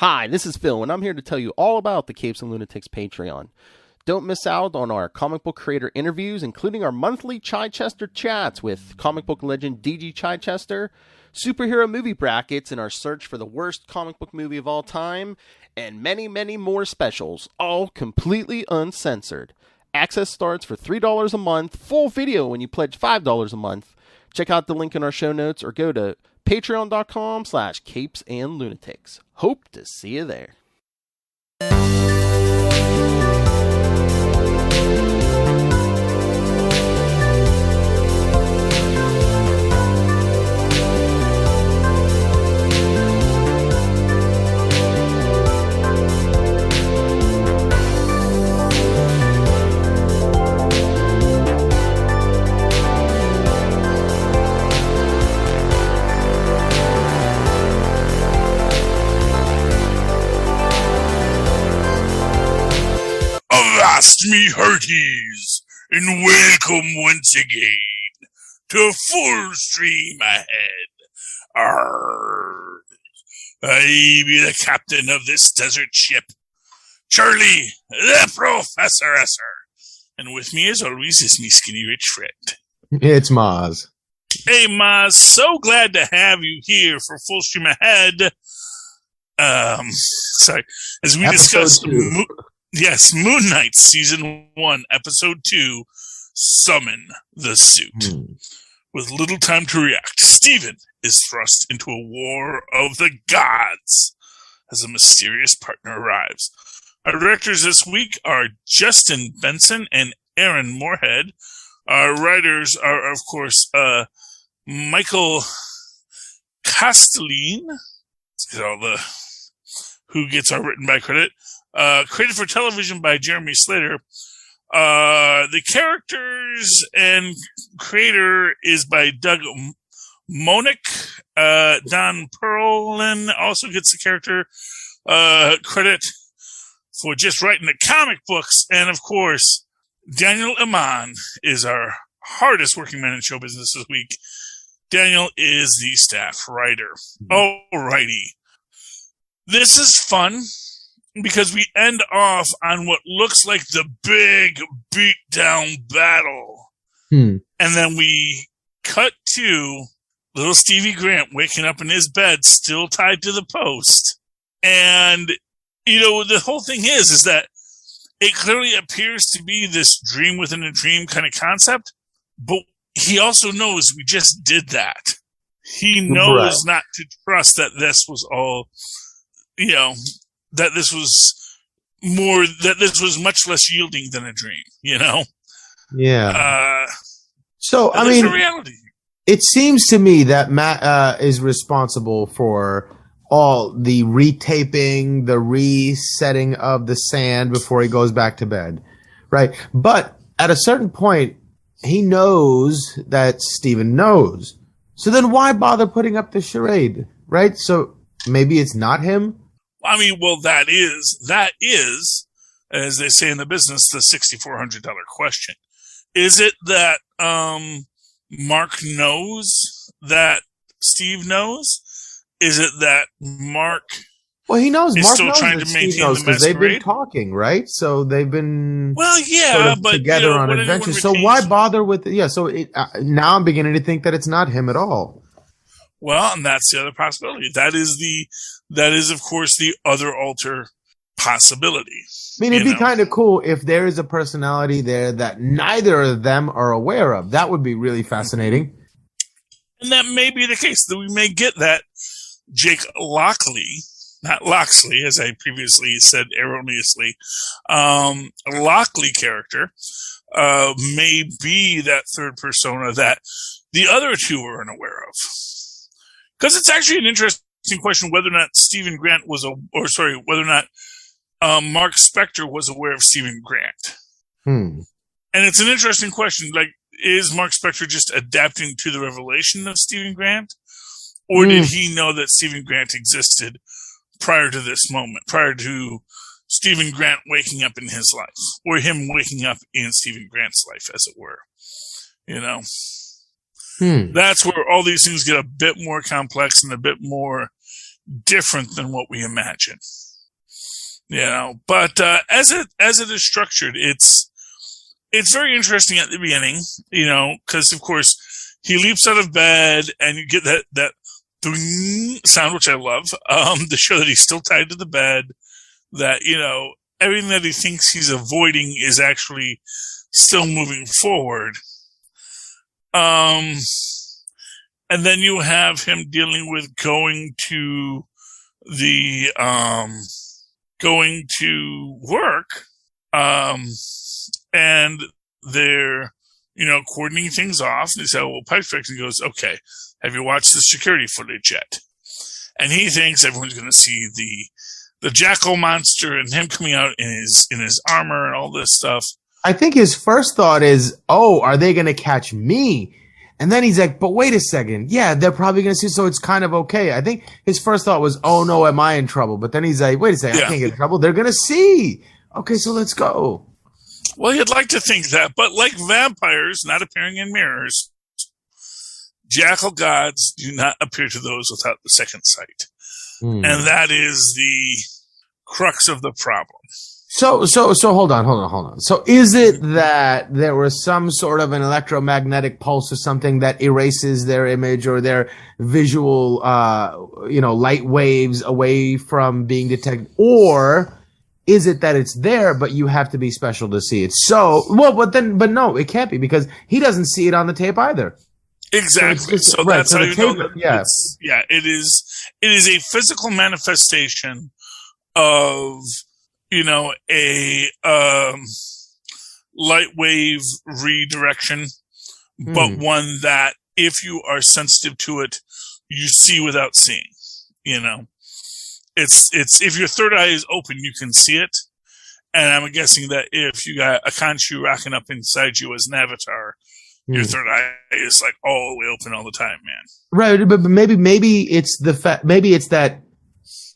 Hi, this is Phil, and I'm here to tell you all about the Capes and Lunatics Patreon. Don't miss out on our comic book creator interviews, including our monthly Chichester chats with comic book legend DG Chichester, superhero movie brackets in our search for the worst comic book movie of all time, and many, many more specials, all completely uncensored. Access starts for $3 a month, full video when you pledge $5 a month. Check out the link in our show notes or go to patreon.com/CapesandLunatics. Hope to see you there. Avast me hearties, and welcome once again to Full Stream Ahead. Arr. I be the captain of this desert ship, Charlie, the Professor. And with me, as always, is me skinny rich friend. It's Mozz. Hey, Mozz, so glad to have you here for Full Stream Ahead. Sorry, as we discussed... Yes, Moon Knight, Season 1, Episode 2, Summon the Suit. With little time to react, Steven is thrust into a war of the gods as a mysterious partner arrives. Our directors this week are Justin Benson and Aaron Moorhead. Our writers are, of course, Michael Castelline. Let's get all the who gets our written by credit. Created for television by Jeremy Slater. The characters and creator is by Doug Monick. Don Perlin also gets the character credit for just writing the comic books. And, of course, Daniel Iman is our hardest working man in show business this week. Daniel is the staff writer. Alrighty. This is fun, because we end off on what looks like the big beatdown battle. And then we cut to little Stevie Grant waking up in his bed, still tied to the post. And, you know, the whole thing is that it clearly appears to be this dream within a dream kind of concept, but he also knows we just did that. He knows not to trust that this was all, you know, that this was much less yielding than a dream, you know? Yeah. So, I mean, reality. It seems to me that Matt is responsible for all the retaping, the resetting of the sand before he goes back to bed, right? But at a certain point, he knows that Steven knows. So then why bother putting up the charade, right? So maybe it's not him? I mean, well, that is, as they say in the business, the $6,400 question. Is it that Mark knows that Steve knows? Is it that Mark? Well, he knows. Is Mark still knows trying that to maintain Steve knows the masquerade? they've been talking, right? So they've been but together on adventures. So why bother with? Yeah. So now I'm beginning to think that it's not him at all. Well, and that's the other possibility. That is, of course, the other alter possibility. I mean, it'd be kind of cool if there is a personality there that neither of them are aware of. That would be really fascinating. And that may be the case, that we may get that Jake Lockley, not Loxley, as I previously said erroneously, Lockley character may be that third persona that the other two are unaware of. Because it's actually an interesting question whether or not Stephen Grant whether or not Mark Spector was aware of Stephen Grant. And it's an interesting question. Like, is Mark Spector just adapting to the revelation of Stephen Grant? Or did he know that Stephen Grant existed prior to this moment, prior to Stephen Grant waking up in his life, or him waking up in Stephen Grant's life, as it were? You know? That's where all these things get a bit more complex and a bit more different than what we imagine. But as it is structured, it's very interesting at the beginning, because of course he leaps out of bed and you get that sound, which I love, to show that he's still tied to the bed, that, everything that he thinks he's avoiding is actually still moving forward. And then you have him dealing with going to work, and they're, coordinating things off. And they say, well, Pipe's back, and he goes, okay, have you watched the security footage yet? And he thinks everyone's going to see the jackal monster and him coming out in his armor and all this stuff. I think his first thought is, oh, are they going to catch me? And then he's like, but wait a second. Yeah, they're probably going to see, so it's kind of okay. I think his first thought was, oh no, am I in trouble? But then he's like, wait a second, I can't get in trouble. They're going to see. Okay, so let's go. Well, you'd like to think that, but like vampires not appearing in mirrors, jackal gods do not appear to those without the second sight. And that is the crux of the problem. So hold on. So is it that there was some sort of an electromagnetic pulse or something that erases their image or their visual, light waves away from being detected? Or is it that it's there, but you have to be special to see it? But no, it can't be, because he doesn't see it on the tape either. Exactly. So that's how you know that. It is a physical manifestation of, a light wave redirection, but one that if you are sensitive to it, you see without seeing. It's if your third eye is open, you can see it. And I'm guessing that if you got a Khonshu rocking up inside you as an avatar, your third eye is like all the way open all the time, man. Right, but maybe it's that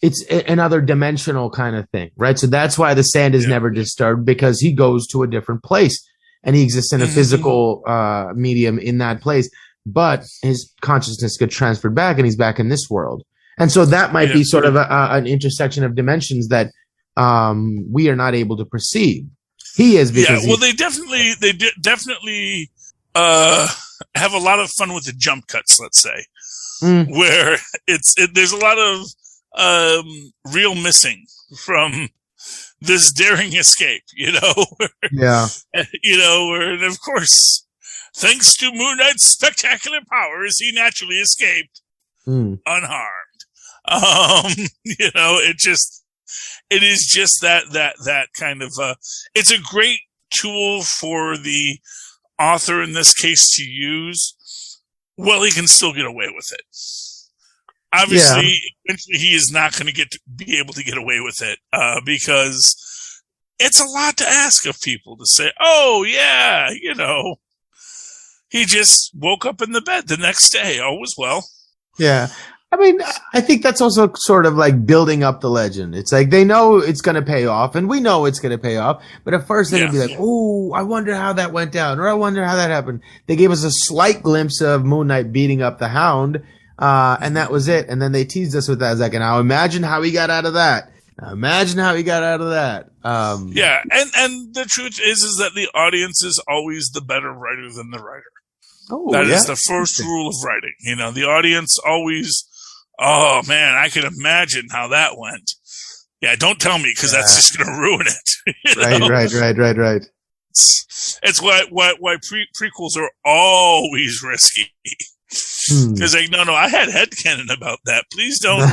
it's another dimensional kind of thing, right? So that's why the sand is never disturbed, because he goes to a different place and he exists in a physical medium in that place, but his consciousness gets transferred back and he's back in this world. And so that might be sort of an intersection of dimensions that we are not able to perceive. He is, because they definitely have a lot of fun with the jump cuts, let's say, where there's a lot of real missing from this daring escape, and of course, thanks to Moon Knight's spectacular powers, he naturally escaped unharmed. It is just that kind of it's a great tool for the author in this case to use. Well, he can still get away with it. Obviously, eventually he is not going to be able to get away with it because it's a lot to ask of people to say, oh, yeah, he just woke up in the bed the next day. All was well. Yeah. I mean, I think that's also sort of like building up the legend. It's like they know it's going to pay off, and we know it's going to pay off. But at first they'd be like, oh, I wonder how that went down, or I wonder how that happened. They gave us a slight glimpse of Moon Knight beating up the Hound. And that was it. And then they teased us with that. It's like, now imagine how he got out of that. And the truth is that the audience is always the better writer than the writer. That is the first rule of writing. The audience always, oh man, I can imagine how that went. Yeah, don't tell me, because that's just going to ruin it. Right. It's why prequels are always risky. Because no, I had headcanon about that. Please don't.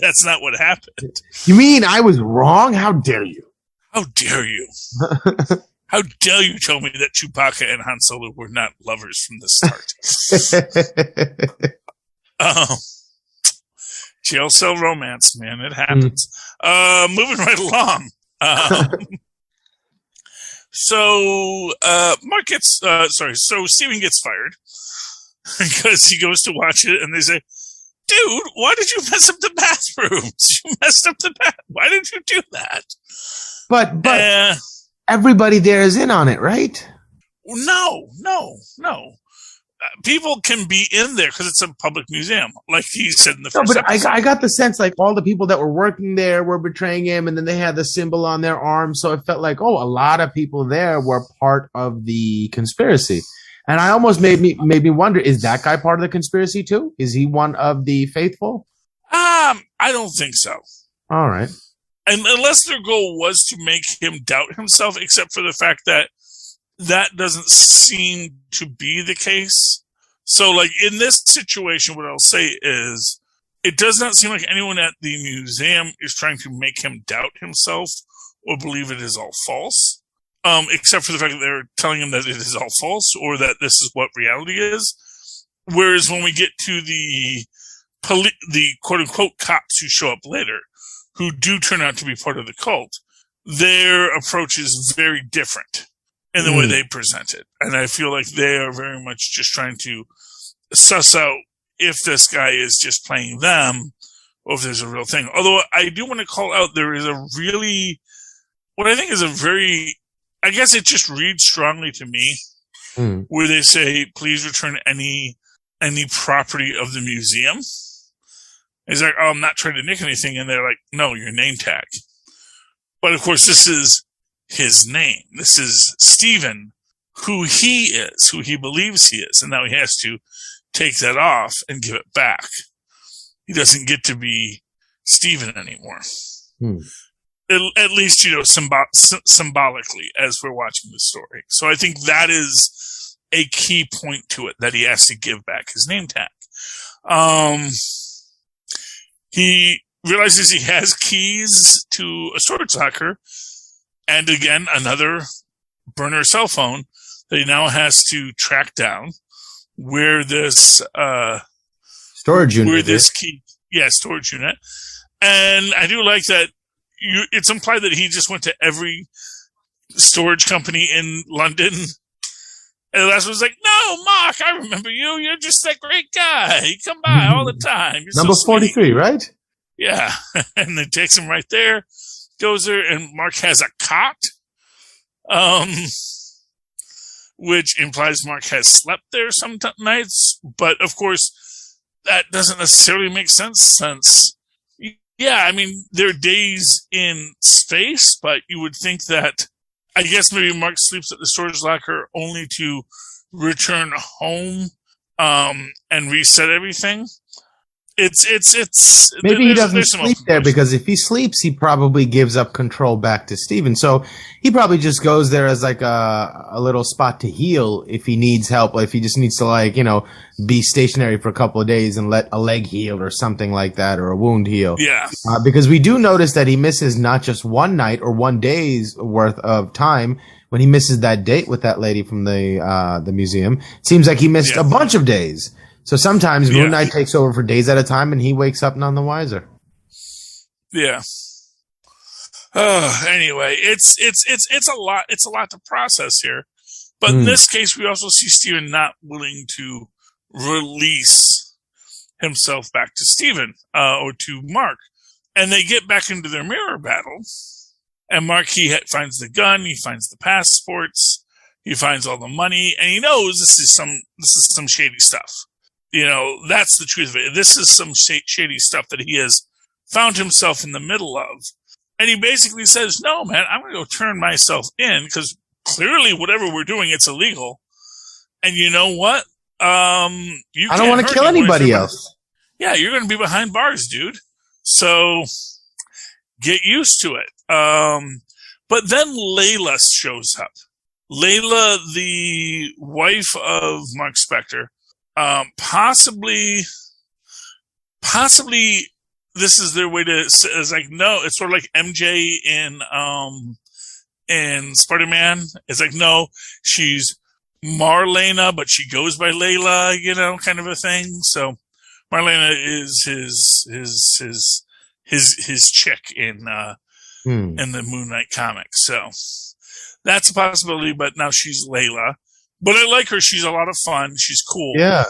That's not what happened. You mean I was wrong? How dare you? How dare you? How dare you tell me that Chewbacca and Han Solo were not lovers from the start? Jail cell romance, man. It happens. Moving right along. So Steven gets fired because he goes to watch it, and they say, dude, why did you mess up the bathrooms? You messed up the Why did you do that? But everybody there is in on it, right? No. people can be in there because it's a public museum, like he said in the No, first but episode. I got the sense like all the people that were working there were betraying him, and then they had the symbol on their arm, so it felt like, oh, a lot of people there were part of the conspiracy. And I almost made me wonder, is that guy part of the conspiracy too? Is he one of the faithful? I don't think so. All right. And unless their goal was to make him doubt himself, except for the fact that doesn't seem to be the case. So, like, in this situation, what I'll say is, it does not seem like anyone at the museum is trying to make him doubt himself or believe it is all false. Except for the fact that they're telling him that it is all false or that this is what reality is. Whereas when we get to the quote-unquote cops who show up later, who do turn out to be part of the cult, their approach is very different in the way they present it. And I feel like they are very much just trying to suss out if this guy is just playing them or if there's a real thing. Although I do want to call out, there is a really, what I think is a very, I guess it just reads strongly to me, where they say, please return any property of the museum. He's like, oh, I'm not trying to nick anything. And they're like, no, your name tag. But of course, this is his name. This is Stephen, who he is, who he believes he is. And now he has to take that off and give it back. He doesn't get to be Stephen anymore. At least, symbolically as we're watching the story. So I think that is a key point to it, that he has to give back his name tag. He realizes he has keys to a storage locker, and again, another burner cell phone that he now has to track down where this storage unit. Where this key, storage unit. And I do like that. It's implied that he just went to every storage company in London. And the last one was like, no, Mark, I remember you. You're just that great guy. You come by all the time. You're Number so 43, right? Yeah. And it takes him right there, goes there, and Mark has a cot, which implies Mark has slept there some nights. But, of course, that doesn't necessarily make sense since, there are days in space, but you would think that, I guess maybe Mark sleeps at the storage locker only to return home and reset everything. Maybe he doesn't sleep there because if he sleeps, he probably gives up control back to Steven. So he probably just goes there as like a little spot to heal if he needs help. Like if he just needs to be stationary for a couple of days and let a leg heal or something like that, or a wound heal. Yeah. Because we do notice that he misses not just one night or one day's worth of time. When he misses that date with that lady from the museum, it seems like he missed a bunch of days. So sometimes Moon Knight takes over for days at a time, and he wakes up none the wiser. Yeah. Anyway, it's a lot. It's a lot to process here, but in this case, we also see Steven not willing to release himself back to Steven or to Mark, and they get back into their mirror battle. And Mark finds the gun, he finds the passports, he finds all the money, and he knows this is some shady stuff. That's the truth of it. This is some shady stuff that he has found himself in the middle of. And he basically says, no, man, I'm going to go turn myself in because clearly whatever we're doing, it's illegal. And you know what? I don't want to kill anybody else. Yeah, you're going to be behind bars, dude. So get used to it. But then Layla shows up. Layla, the wife of Mark Spector. Possibly this is their way to, it's like, no, it's sort of like MJ in Spider-Man. It's like, no, she's Marlena, but she goes by Layla, kind of a thing. So Marlena is his chick in the Moon Knight comics. So that's a possibility, but now she's Layla. But I like her. She's a lot of fun. She's cool. Yeah.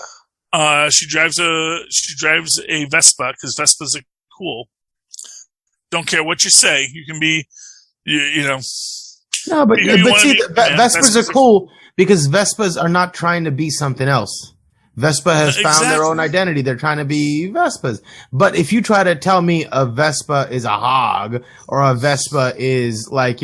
She drives a Vespa because Vespas are cool. Don't care what you say. You can be, No, but see, Vespas are cool because Vespas are not trying to be something else. Vespa has found their own identity. They're trying to be Vespas. But if you try to tell me a Vespa is a hog or a Vespa is like,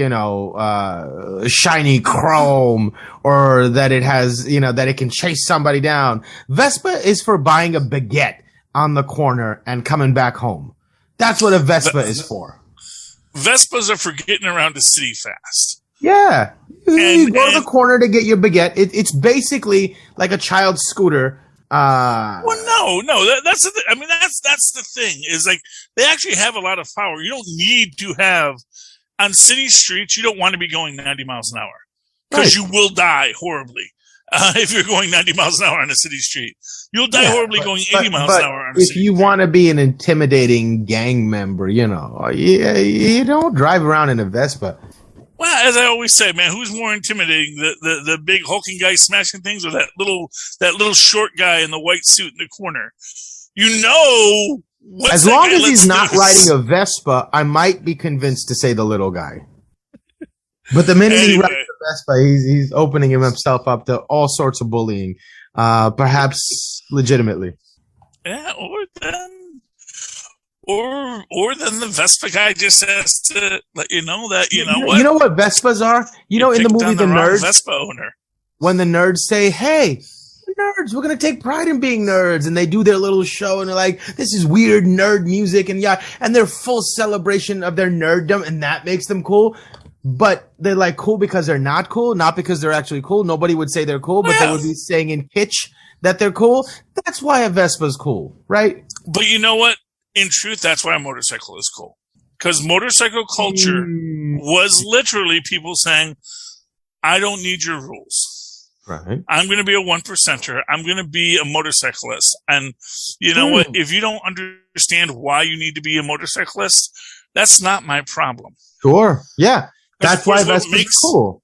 shiny chrome or that it has, that it can chase somebody down. Vespa is for buying a baguette on the corner and coming back home. That's what a Vespa is for. Vespas are for getting around the city fast. Yeah. You go to the corner to get your baguette. It's basically like a child's scooter. Well, no. That's the thing is like they actually have a lot of power. You don't need to have on city streets. You don't want to be going 90 miles an hour because you will die horribly if you're going 90 miles an hour on a city street. You'll die horribly going 80 miles an hour on a city street. If you want to be an intimidating gang member, you don't drive around in a Vespa. Well, as I always say, man, who's more intimidating, the big hulking guy smashing things, or that little short guy in the white suit in the corner? As long as he's not riding a Vespa, I might be convinced to say the little guy. But the minute he rides a Vespa, he's opening himself up to all sorts of bullying, perhaps legitimately. Yeah, or then the Vespa guy just has to let you know that what. You know what Vespas are? In the movie The Nerds, Vespa owner. When the nerds say, "Hey, nerds, we're gonna take pride in being nerds," and they do their little show, and they're like, "This is weird nerd music," and they're full celebration of their nerddom, and that makes them cool. But they're like cool because they're not cool, not because they're actually cool. Nobody would say they're cool, but they would be saying in pitch that they're cool. That's why a Vespa's cool, right? But you know what? In truth, that's why a motorcycle is cool. Because motorcycle culture was literally people saying, I don't need your rules. Right. I'm going to be a 1%er. I'm going to be a motorcyclist. And you know what? If you don't understand why you need to be a motorcyclist, that's not my problem. Sure. Yeah. That's why Vespa's cool.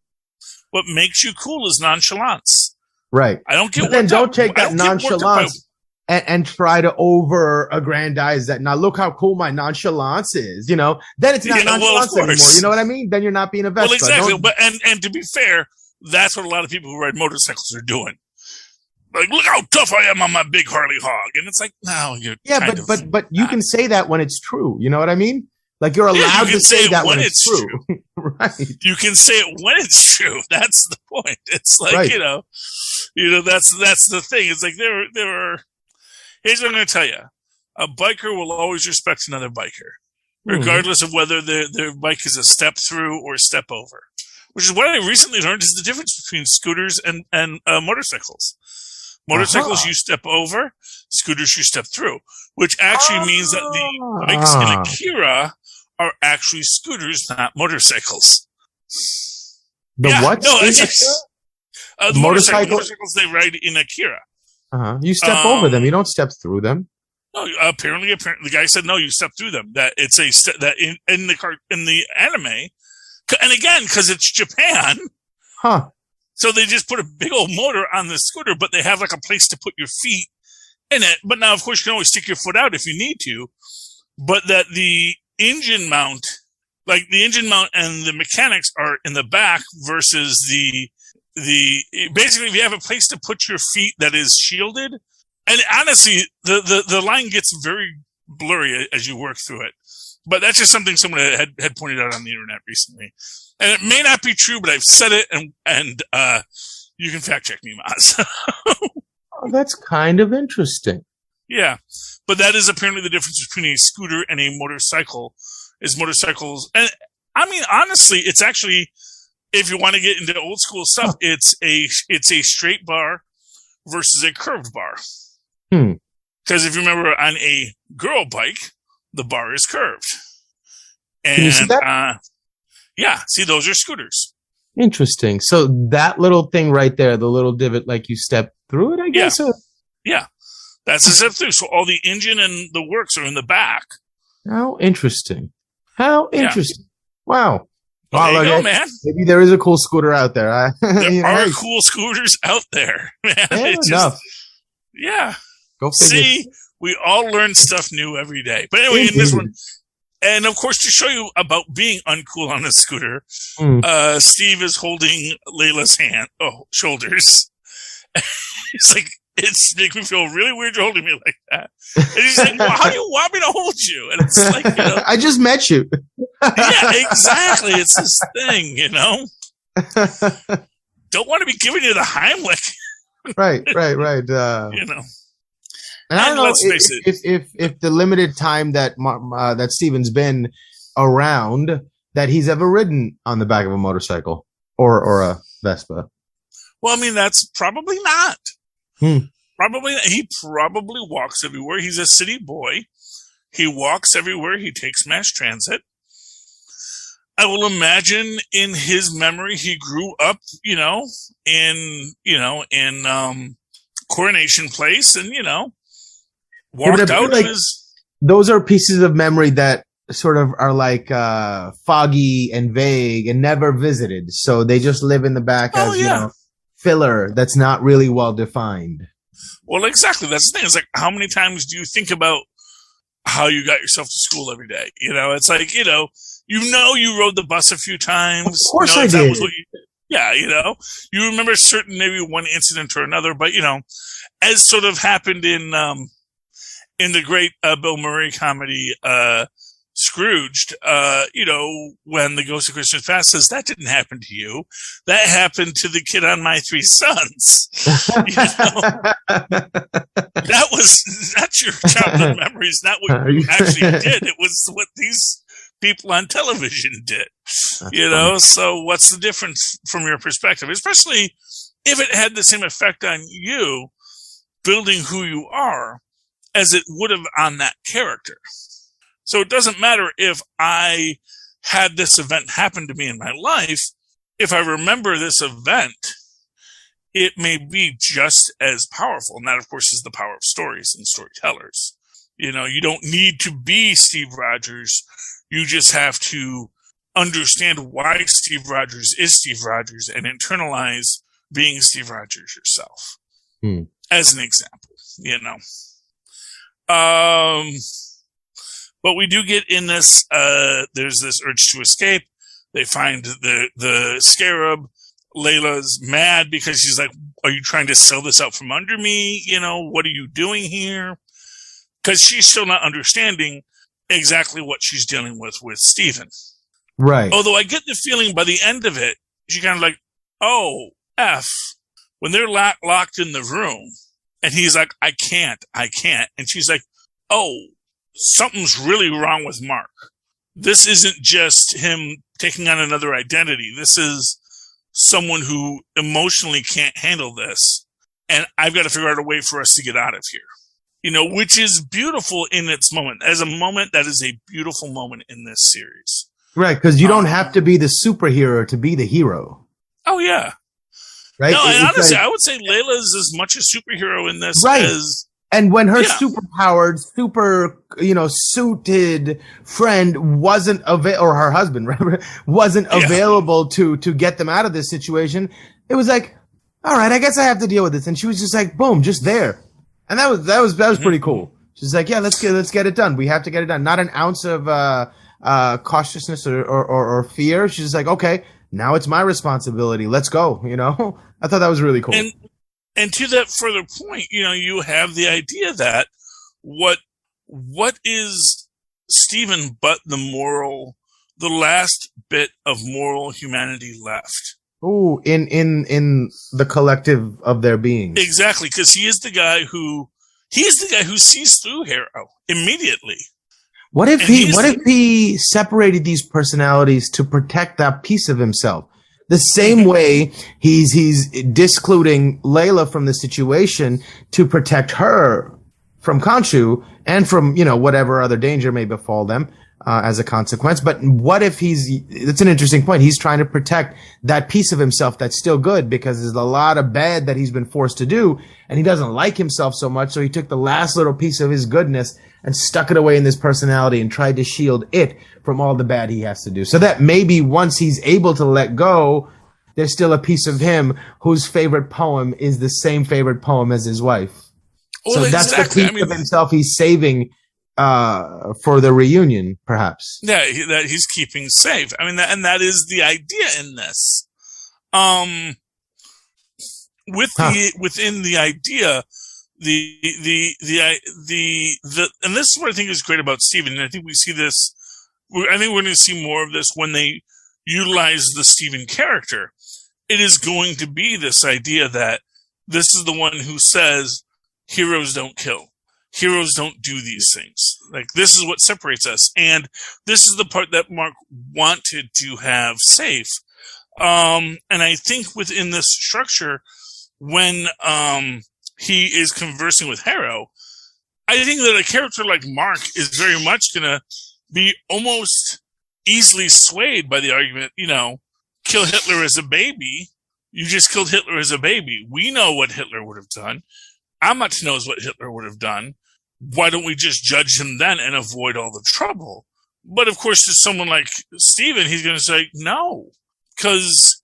What makes you cool is nonchalance. Right. I don't get But then don't take that nonchalance and try to over-aggrandize that. Now, look how cool my nonchalance is, Then it's not nonchalance anymore. You know what I mean? Then you're not being a Vespa. Well, exactly. But and to be fair, that's what a lot of people who ride motorcycles are doing. Like, look how tough I am on my big Harley hog. And it's like, no, you're but you can say that when it's true. You know what I mean? Like, you're allowed to say that when it's true. Right. You can say it when it's true. That's the point. It's like, that's the thing. It's like there are. Here's what I'm going to tell you. A biker will always respect another biker, regardless of whether their bike is a step through or a step over, which is what I recently learned is the difference between scooters and motorcycles. Motorcycles you step over, scooters you step through, which actually means that the bikes in Akira are actually scooters, not motorcycles. What? No, the motorcycles they ride in Akira. You step over them. You don't step through them. No, apparently, the guy said no. You step through them. That it's that in the anime, and again because it's Japan. So they just put a big old motor on the scooter, but they have like a place to put your feet in it. But now, of course, you can always stick your foot out if you need to. But that the engine mount and the mechanics are in the back versus basically if you have a place to put your feet that is shielded, and honestly the line gets very blurry as you work through it, but that's just something someone had pointed out on the internet recently, and it may not be true, but I've said it, and you can fact check me, Mozz. That's kind of interesting. Yeah, but that is apparently the difference between a scooter and a motorcycle. Is motorcycles, and I mean honestly, it's actually, if you want to get into old school stuff, it's a straight bar versus a curved bar. Because if you remember, on a girl bike, the bar is curved. And can you see that? See, those are scooters. Interesting. So that little thing right there, the little divot, like you step through it, I guess. Yeah, that's a step through. So all the engine and the works are in the back. How interesting! How interesting! Wow. Well, there you go, man. Maybe there is a cool scooter out there. There are cool scooters out there, man. Yeah. Go figure. See, we all learn stuff new every day. But anyway, in this one, and of course, to show you about being uncool on a scooter, Steve is holding Layla's shoulders. He's like, It's making me feel really weird you're holding me like that. And he's like, well, how do you want me to hold you? And it's like, I just met you. Yeah, exactly. It's this thing, Don't want to be giving you the Heimlich. Right. And I don't know if the limited time that that Steven's been around that he's ever ridden on the back of a motorcycle or a Vespa. Well, I mean, that's probably not. Probably he probably walks everywhere. He's a city boy. He walks everywhere. He takes mass transit. I will imagine in his memory he grew up, in Coronation Place, and walked out. Like, those are pieces of memory that sort of are like foggy and vague and never visited, so they just live in the back as filler that's not really well defined. Well, exactly. That's the thing. It's like, how many times do you think about how you got yourself to school every day? It's like, you rode the bus a few times. Of course I did. You remember certain, maybe one incident or another, but, as sort of happened in the great Bill Murray comedy, Scrooged, when the Ghost of Christmas Past says, that didn't happen to you. That happened to the kid on My Three Sons. That was not your childhood memories, not what you actually did. It was what these people on television did. Funny. So what's the difference from your perspective? Especially if it had the same effect on you building who you are as it would have on that character. So it doesn't matter if I had this event happen to me in my life. If I remember this event, it may be just as powerful. And that, of course, is the power of stories and storytellers. You don't need to be Steve Rogers. You just have to understand why Steve Rogers is Steve Rogers and internalize being Steve Rogers yourself. As an example, But we do get in this, there's this urge to escape. They find the scarab. Layla's mad because she's like, are you trying to sell this out from under me? What are you doing here? Because she's still not understanding exactly what she's dealing with Stephen. Right. Although I get the feeling by the end of it, she kind of like, oh, F. When they're locked in the room and he's like, I can't. And she's like, oh, something's really wrong with Mark. This isn't just him taking on another identity. This is someone who emotionally can't handle this. And I've got to figure out a way for us to get out of here. Which is beautiful in its moment. As a moment, that is a beautiful moment in this series. Right, because you don't have to be the superhero to be the hero. Oh, yeah. Right? No, and honestly, I would say Layla is as much a superhero in this as... And when her superpowered, suited friend wasn't available, or her husband, right, wasn't available to get them out of this situation, it was like, all right, I guess I have to deal with this. And she was just like, boom, just there. And that was pretty cool. She's like, yeah, let's get it done. We have to get it done. Not an ounce of cautiousness or fear. She's just like, okay, now it's my responsibility. Let's go. I thought that was really cool. And to that further point, you have the idea that what is Stephen but the last bit of moral humanity left? Ooh, in the collective of their beings. Exactly, because he is the guy who sees through Harrow immediately. What if he separated these personalities to protect that piece of himself? The same way he's discluding Layla from the situation to protect her from Khonshu and from, whatever other danger may befall them as a consequence. But what if it's an interesting point. He's trying to protect that piece of himself that's still good because there's a lot of bad that he's been forced to do and he doesn't like himself so much. So he took the last little piece of his goodness and stuck it away in this personality and tried to shield it from all the bad he has to do. So that maybe once he's able to let go, there's still a piece of him whose favorite poem is the same favorite poem as his wife. Well, so that's the piece of himself he's saving for the reunion, perhaps. Yeah, that he's keeping safe. I mean, that is the idea in this. Within the idea and this is what I think is great about Steven, and I think we see this. I think we're going to see more of this when they utilize the Steven character. It is going to be this idea that this is the one who says heroes don't kill. Heroes don't do these things. Like, this is what separates us. And this is the part that Mark wanted to have safe. And I think within this structure, when he is conversing with Harrow, I think that a character like Mark is very much going to be almost easily swayed by the argument, kill Hitler as a baby. You just killed Hitler as a baby. We know what Hitler would have done. Amat knows what Hitler would have done. Why don't we just judge him then and avoid all the trouble? But of course, to someone like Steven, he's going to say no, because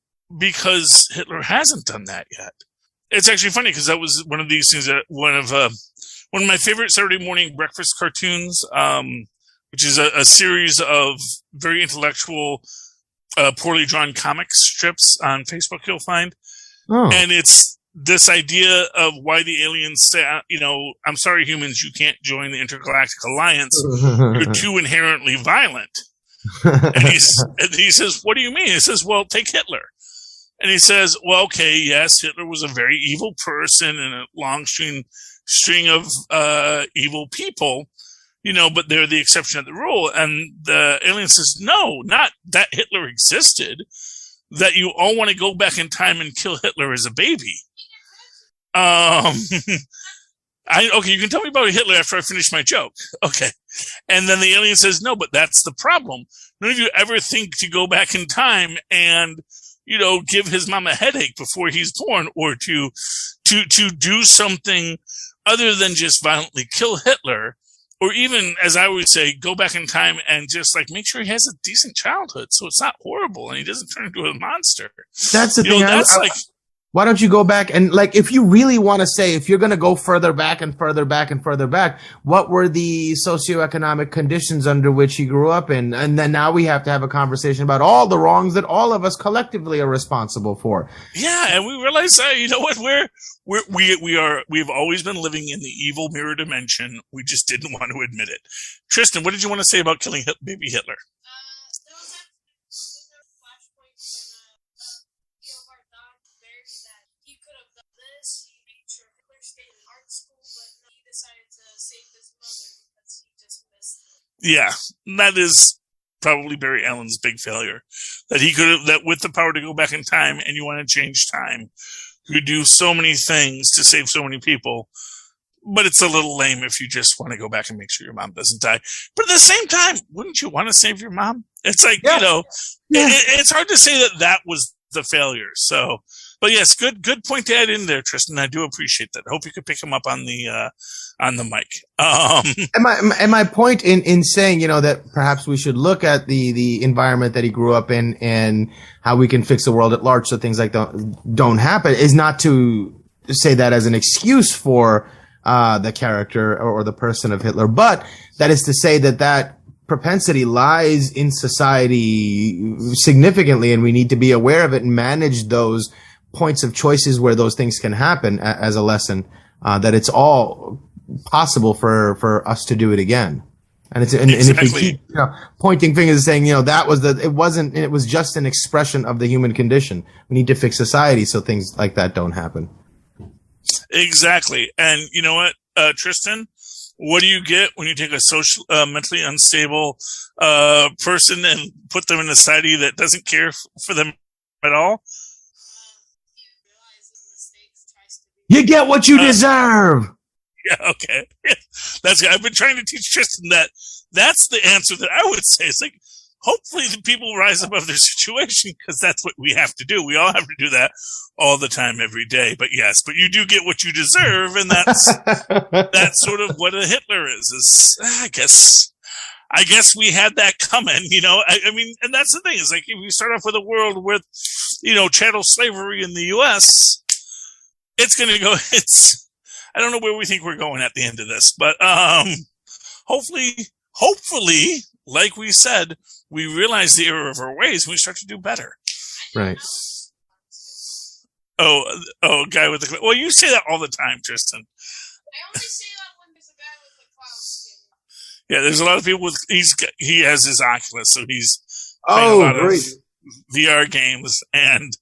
Hitler hasn't done that yet. It's actually funny because that was one of these things that one of my favorite Saturday morning breakfast cartoons, which is a series of very intellectual, poorly drawn comic strips on Facebook you'll find. Oh. And it's this idea of why the aliens say, I'm sorry, humans, you can't join the Intergalactic Alliance. You're too inherently violent. And he says, what do you mean? He says, well, take Hitler. And he says, well, okay, yes, Hitler was a very evil person and a long string of evil people, but they're the exception of the rule. And the alien says, no, not that Hitler existed, that you all want to go back in time and kill Hitler as a baby. Okay, you can tell me about Hitler after I finish my joke. Okay. And then the alien says, no, but that's the problem. None of you ever think to go back in time and, give his mom a headache before he's born, or to do something other than just violently kill Hitler, or even, as I always say, go back in time and just make sure he has a decent childhood so it's not horrible and he doesn't turn into a monster. That's the thing. Why don't you go back and, if you really want to say, if you're going to go further back and further back and further back, what were the socioeconomic conditions under which he grew up in? And then now we have to have a conversation about all the wrongs that all of us collectively are responsible for. Yeah, and we realize, what, we've always been living in the evil mirror dimension. We just didn't want to admit it. Tristan, what did you want to say about killing baby Hitler? Yeah, that is probably Barry Allen's big failure. That he could have, that with the power to go back in time and you want to change time, you do so many things to save so many people. But it's a little lame if you just want to go back and make sure your mom doesn't die. But at the same time, wouldn't you want to save your mom? It's it's hard to say that was the failure. So, but yes, good point to add in there, Tristan. I do appreciate that. I hope you could pick him up on the mic. And my point in saying, that perhaps we should look at the environment that he grew up in and how we can fix the world at large so things like that don't happen is not to say that as an excuse for the character or the person of Hitler, but that is to say that propensity lies in society significantly, and we need to be aware of it and manage those points of choices where those things can happen as a lesson, that it's all possible for us to do it again. And if we keep pointing fingers and saying, it was just an expression of the human condition. We need to fix society so things like that don't happen. Exactly. And you know what, Tristan? What do you get when you take a mentally unstable person and put them in a society that doesn't care for them at all? You get what you deserve. Yeah, okay. I've been trying to teach Tristan that's the answer that I would say. It's hopefully the people rise above their situation, because that's what we have to do. We all have to do that all the time, every day. But yes, but you do get what you deserve, and that's sort of what a Hitler is I guess we had that coming, I mean, and that's the thing, is if you start off with a world with, chattel slavery in the U.S., it's going to go, I don't know where we think we're going at the end of this, but, hopefully, like we said, we realize the error of our ways and we start to do better. Right. Oh, guy with the, well, you say that all the time, Tristan. only say that when there's a guy with a clown skin. Yeah, there's a lot of people with he has his Oculus, so he's playing a lot of VR games, and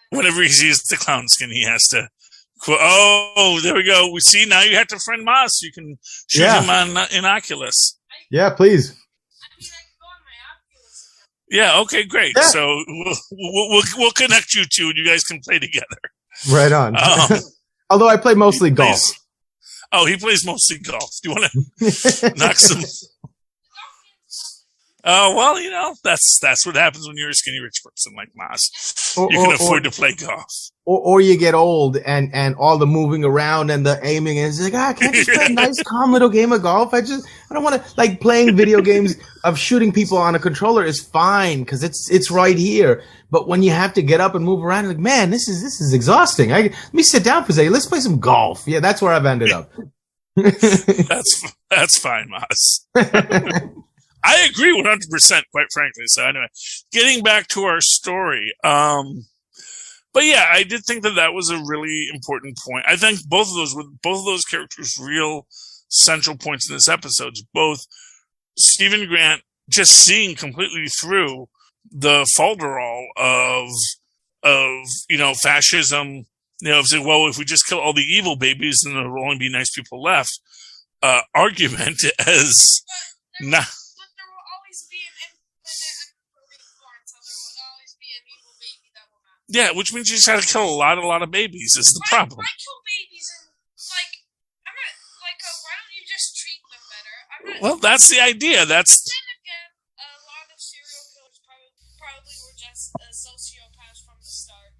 whenever he sees the clown skin, he has to. Oh, there we go. We see now you have to friend Mozz. So you can shoot him in Oculus. Yeah, please. I can go on my Oculus account. Yeah. Okay. Great. Yeah. So we'll connect you two, and you guys can play together. Right on. Although I play mostly golf. He plays mostly golf. Do you want to knock some? Oh, well, that's what happens when you're a skinny rich person like Mozz. You can afford to play golf. Or you get old and all the moving around and the aiming, and it's like, can't you just play a nice, calm little game of golf? I don't want to, like, playing video games of shooting people on a controller is fine because it's right here. But when you have to get up and move around, like, man, this is exhausting. Let me sit down for a second. Let's play some golf. Yeah, that's where I've ended up. That's fine, Mozz. I agree 100%, quite frankly. So anyway, getting back to our story. But yeah, I did think that was a really important point. I think both of those characters' real central points in this episode. Both Stephen Grant just seeing completely through the falderall of fascism. Saying, well, if we just kill all the evil babies, then there will only be nice people left. Argument as not. Yeah, which means you just have to kill a lot of babies is the problem. Why kill babies and, I'm not, why don't you just treat them better? Well, that's the idea. Then again, a lot of serial killers probably were just sociopaths from the start.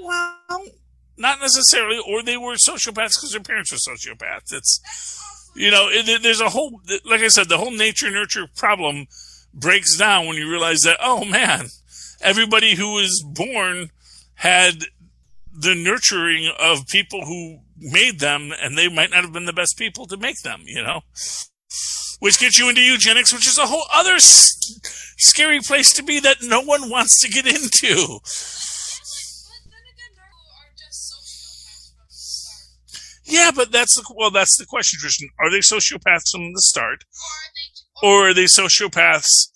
Well, not necessarily, or they were sociopaths because their parents were sociopaths. It's, there's a whole, like I said, the whole nature-nurture problem breaks down when you realize that, oh man, everybody who was born had the nurturing of people who made them, and they might not have been the best people to make them, Which gets you into eugenics, which is a whole other scary place to be that no one wants to get into. Yeah, but that's the question, Tristan. Are they sociopaths from the start? Or are they sociopaths?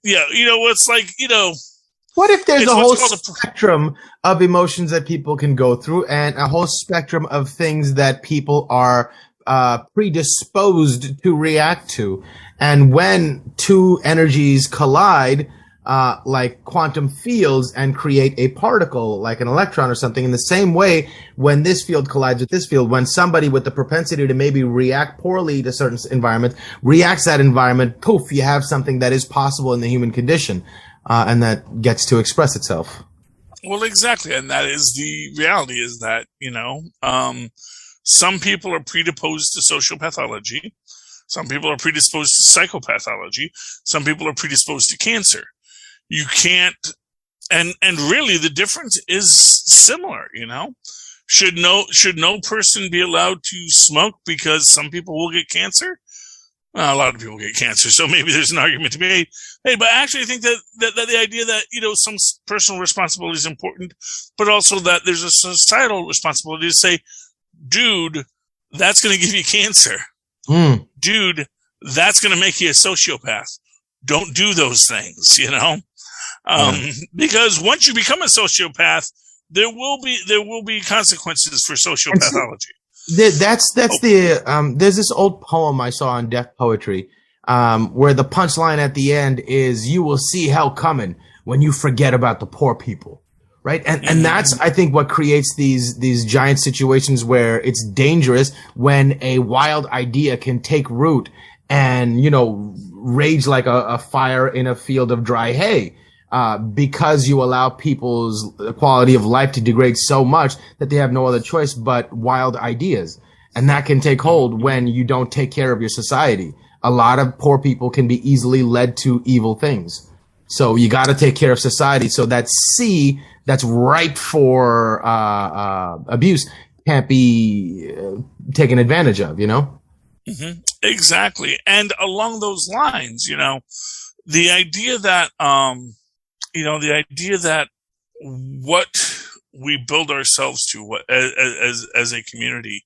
Yeah, it's like, What if there's a whole spectrum of emotions that people can go through and a whole spectrum of things that people are predisposed to react to? And when two energies collide, like quantum fields, and create a particle like an electron or something, in the same way, when this field collides with this field, when somebody with the propensity to maybe react poorly to certain environment reacts that environment, poof, you have something that is possible in the human condition. And that gets to express itself. Well, exactly. And that is the reality, is that, some people are predisposed to social pathology. Some people are predisposed to psychopathology. Some people are predisposed to cancer. You can't, and really the difference is similar, Should no person be allowed to smoke because some people will get cancer? Well, a lot of people get cancer, so maybe there's an argument to be made. Hey, but I actually think that the idea that, some personal responsibility is important, but also that there's a societal responsibility to say, dude, that's going to give you cancer. Dude, that's going to make you a sociopath. Don't do those things, because once you become a sociopath, there will be consequences for sociopathology. There's this old poem I saw on Deaf Poetry, where the punchline at the end is, you will see hell coming when you forget about the poor people. Right. And that's, I think, what creates these giant situations where it's dangerous when a wild idea can take root and, rage like a fire in a field of dry hay. Because you allow people's quality of life to degrade so much that they have no other choice but wild ideas. And that can take hold when you don't take care of your society. A lot of poor people can be easily led to evil things. So you got to take care of society. So that C that's ripe for abuse can't be taken advantage of, Mm-hmm. Exactly. And along those lines, the idea that, what we build ourselves to as a community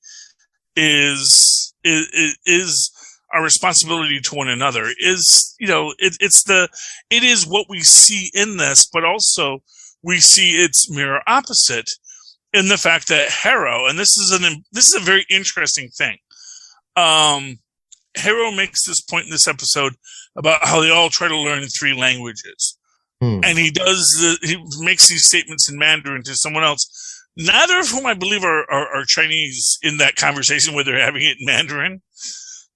is our responsibility to one another. Is, you know, it is what we see in this, but also we see its mirror opposite in the fact that Harrow, and this is a very interesting thing. Harrow makes this point in this episode about how they all try to learn 3 languages. And he makes these statements in Mandarin to someone else, neither of whom I believe are Chinese in that conversation where they're having it in Mandarin.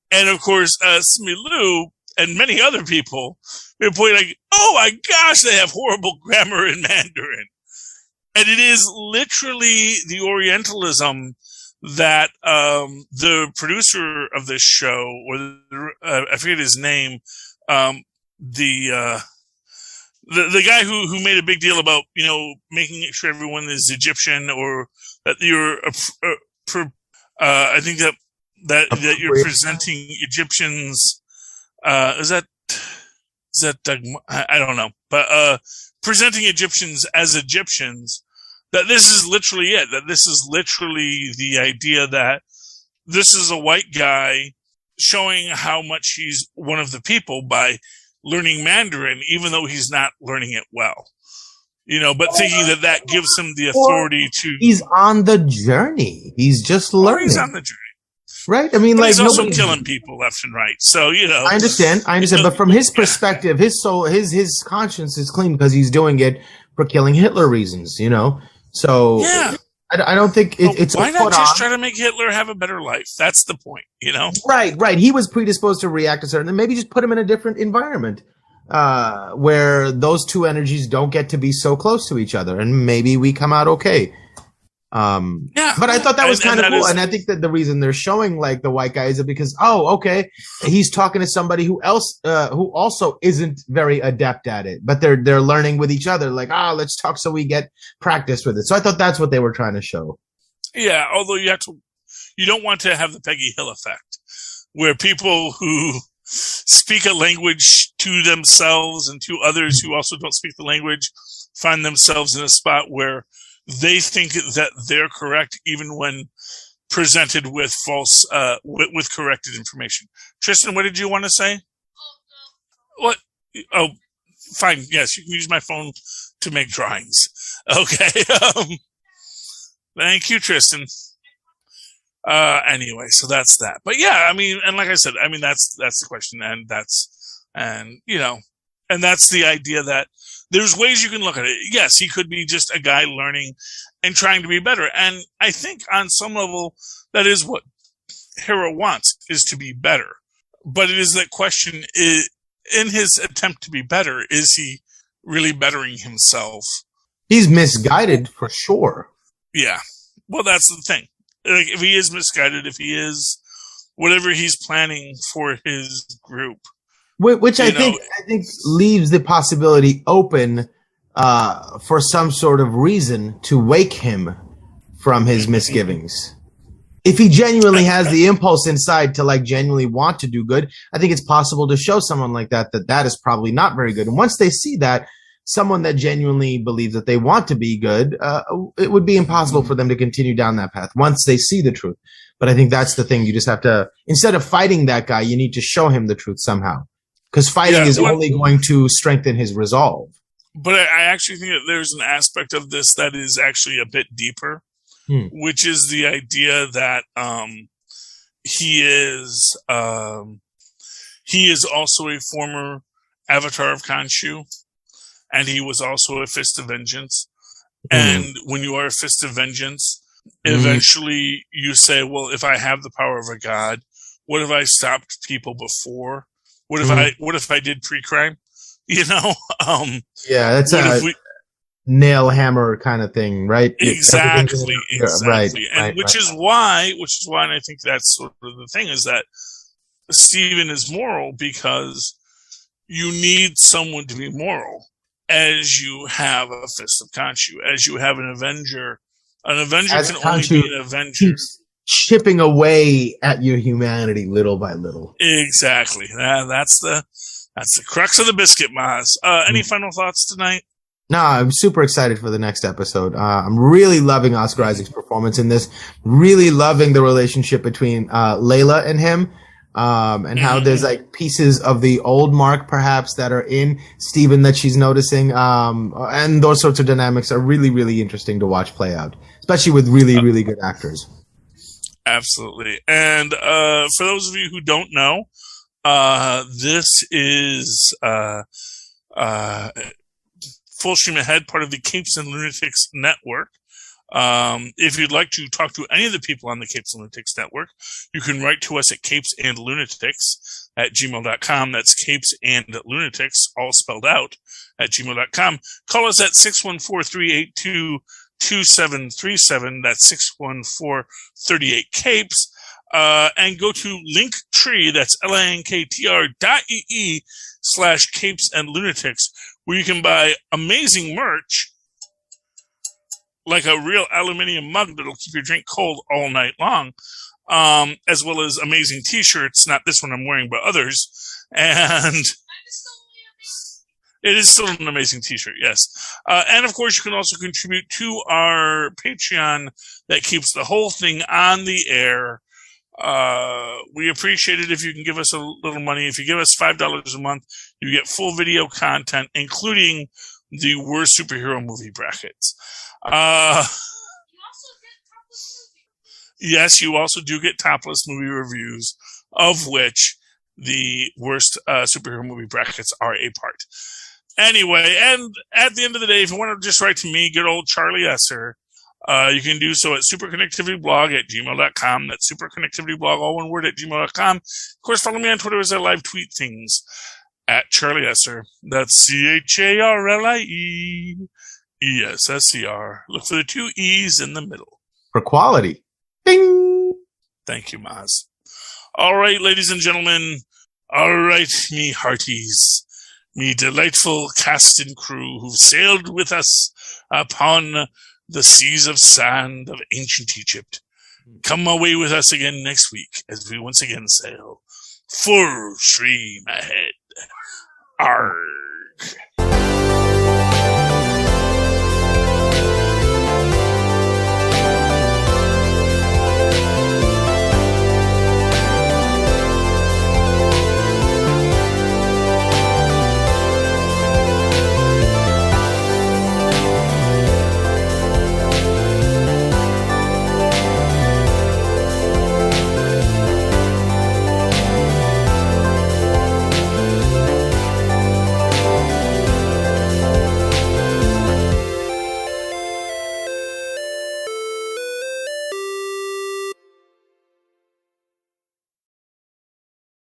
And of course, Smilu and many other people, they're pointing like, oh my gosh, they have horrible grammar in Mandarin. And it is literally the Orientalism that the producer of this show, or I forget his name, the guy who made a big deal about, you know, making sure everyone is Egyptian, or that you're I think that you're presenting Egyptians. Is that Doug? I don't know, but presenting Egyptians as Egyptians. That this is literally it. That this is literally the idea that this is a white guy showing how much he's one of the people by learning Mandarin, even though he's not learning it well. You know, but thinking that gives him the authority to. He's on the journey. He's just learning. He's on the journey. Right? I mean, but like, he's also killing people left and right. So, you know. I understand. But from his perspective, his soul, his conscience is clean because he's doing it for killing Hitler reasons, you know? So, yeah. I don't think it's why not just try to make Hitler have a better life? That's the point, you know? Right. He was predisposed to react a certain, maybe just put him in a different environment, where those two energies don't get to be so close to each other, and maybe we come out okay. Yeah, but I thought that was kind of cool, and I think that the reason they're showing like the white guy is because okay, he's talking to somebody who also isn't very adept at it, but they're learning with each other. Like, let's talk so we get practice with it. So I thought that's what they were trying to show. Yeah, although you don't want to have the Peggy Hill effect, where people who speak a language to themselves and to others who also don't speak the language find themselves in a spot where they think that they're correct, even when presented with false, with corrected information. Tristan, what did you want to say? What? Oh, fine. Yes, you can use my phone to make drawings. Okay. Thank you, Tristan. Anyway, so that's that. But yeah, I mean, and like I said, I mean, that's the question, and that's the idea that there's ways you can look at it. Yes, he could be just a guy learning and trying to be better. And I think on some level, that is what Hero wants, is to be better. But it is that question, in his attempt to be better, is he really bettering himself? He's misguided for sure. Yeah. Well, that's the thing. Like, if he is misguided, if he is whatever he's planning for his group, which I think leaves the possibility open for some sort of reason to wake him from his misgivings. If he genuinely has the impulse inside to like genuinely want to do good, I think it's possible to show someone like that is probably not very good. And once they see that, someone that genuinely believes that they want to be good, it would be impossible for them to continue down that path once they see the truth. But I think that's the thing. You just have to, instead of fighting that guy, you need to show him the truth somehow. Because fighting is only going to strengthen his resolve. But I actually think that there's an aspect of this that is actually a bit deeper, which is the idea that he is also a former avatar of Khonshu, and he was also a Fist of Vengeance. And when you are a Fist of Vengeance, eventually you say, well, if I have the power of a god, what if I stopped people before? What if I did pre-crime? You know? That's a nail hammer kind of thing, right? Exactly. Right. And which is why, and I think that's sort of the thing, is that Steven is moral because you need someone to be moral as you have a Fist of Khonshu, as you have an Avenger. An Avenger as can Khonshu only be an Avenger. Chipping away at your humanity little by little. Exactly. That's the crux of the biscuit, Mozz. Any final thoughts tonight? No, I'm super excited for the next episode. I'm really loving Oscar Isaac's performance in this. Really loving the relationship between Layla and him, and how there's like pieces of the old Mark perhaps that are in Steven that she's noticing, and those sorts of dynamics are really, really interesting to watch play out, especially with really, really good actors. Absolutely. And for those of you who don't know, this is Full Stream Ahead, part of the Capes and Lunatics Network. If you'd like to talk to any of the people on the Capes and Lunatics Network, you can write to us at CapesandLunatics@gmail.com. That's CapesandLunatics, all spelled out, at gmail.com. Call us at 614-382-2737. That's 614-38-CAPES. And go to Linktree, that's linktr.ee/Capes and Lunatics, where you can buy amazing merch, like a real aluminium mug that'll keep your drink cold all night long, as well as amazing t-shirts, not this one I'm wearing, but others. And it is still an amazing t-shirt, yes. And of course, you can also contribute to our Patreon that keeps the whole thing on the air. We appreciate it if you can give us a little money. If you give us $5 a month, you get full video content, including the worst superhero movie brackets. Yes, you also do get topless movie reviews, of which the worst superhero movie brackets are a part. Anyway, and at the end of the day, if you want to just write to me, good old Charlie Esser, you can do so at superconnectivityblog@gmail.com. That's superconnectivityblog, all one word, at gmail.com. Of course, follow me on Twitter as I live tweet things at Charlie Esser. That's CharlieEsser. Look for the two E's in the middle. For quality. Bing! Thank you, Mozz. All right, ladies and gentlemen. All right, me hearties. Me delightful cast and crew who've sailed with us upon the seas of sand of ancient Egypt. Come away with us again next week as we once again sail full stream ahead. Arr.